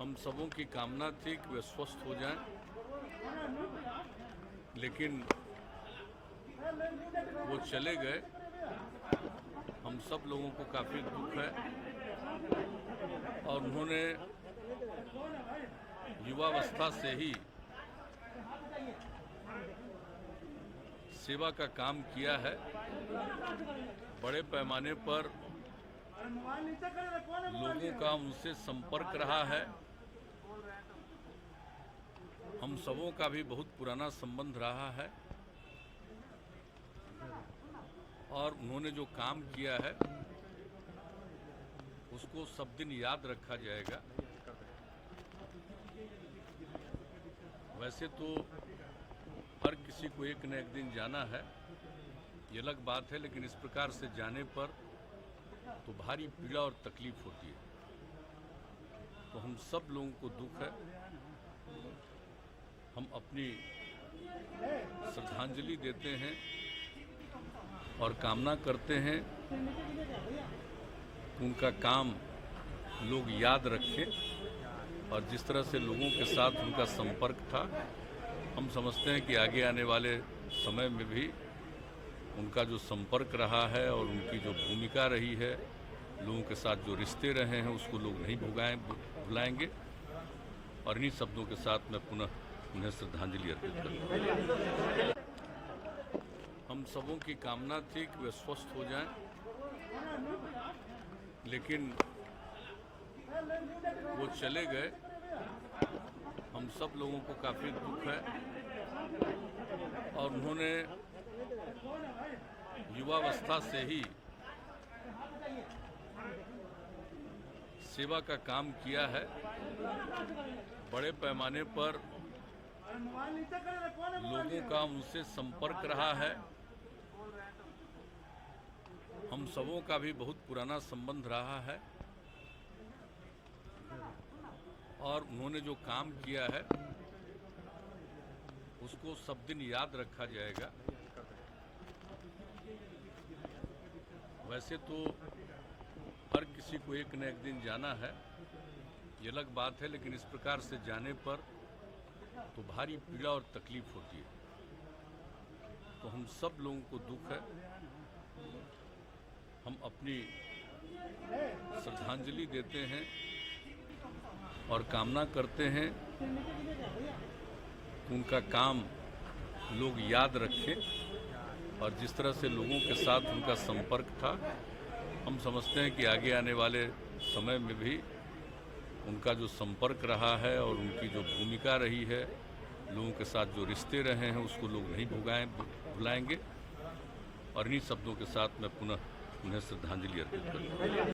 हम सबों की कामना थी कि वे स्वस्थ हो जाएं, लेकिन वो चले गए। हम सब लोगों को काफ़ी दुख है और उन्होंने युवावस्था से ही सेवा का काम किया है। बड़े पैमाने पर लोगों का उनसे संपर्क रहा है। हम सबों का भी बहुत पुराना संबंध रहा है और उन्होंने जो काम किया है उसको सब दिन याद रखा जाएगा। वैसे तो हर किसी को एक न एक दिन जाना है, ये अलग बात है, लेकिन इस प्रकार से जाने पर तो भारी पीड़ा और तकलीफ होती है। तो हम सब लोगों को दुख है। हम अपनी श्रद्धांजलि देते हैं और कामना करते हैं कि उनका काम लोग याद रखें और जिस तरह से लोगों के साथ उनका संपर्क था, हम समझते हैं कि आगे आने वाले समय में भी उनका जो संपर्क रहा है और उनकी जो भूमिका रही है, लोगों के साथ जो रिश्ते रहे हैं, उसको लोग नहीं भुलाएंगे। और इन्हीं शब्दों के साथ मैं पुनः उन्हें श्रद्धांजलि अर्पित करता हूँ। हम सबों की कामना थी कि वे स्वस्थ हो जाएं, लेकिन वो चले गए। हम सब लोगों को काफ़ी दुख है और उन्होंने युवावस्था से ही सेवा का काम किया है। बड़े पैमाने पर लोगों का उनसे संपर्क रहा है। हम सबों का भी बहुत पुराना संबंध रहा है और उन्होंने जो काम किया है उसको सब दिन याद रखा जाएगा। वैसे तो हर किसी को एक न एक दिन जाना है, ये अलग बात है, लेकिन इस प्रकार से जाने पर तो भारी पीड़ा और तकलीफ होती है। तो हम सब लोगों को दुख है। हम अपनी श्रद्धांजलि देते हैं और कामना करते हैं कि उनका काम लोग याद रखें और जिस तरह से लोगों के साथ उनका संपर्क था, हम समझते हैं कि आगे आने वाले समय में भी उनका जो संपर्क रहा है और उनकी जो भूमिका रही है, लोगों के साथ जो रिश्ते रहे हैं, उसको लोग नहीं भुलाएंगे। और इन्हीं शब्दों के साथ मैं पुनः उन्हें श्रद्धांजलि अर्पित करता हूँ।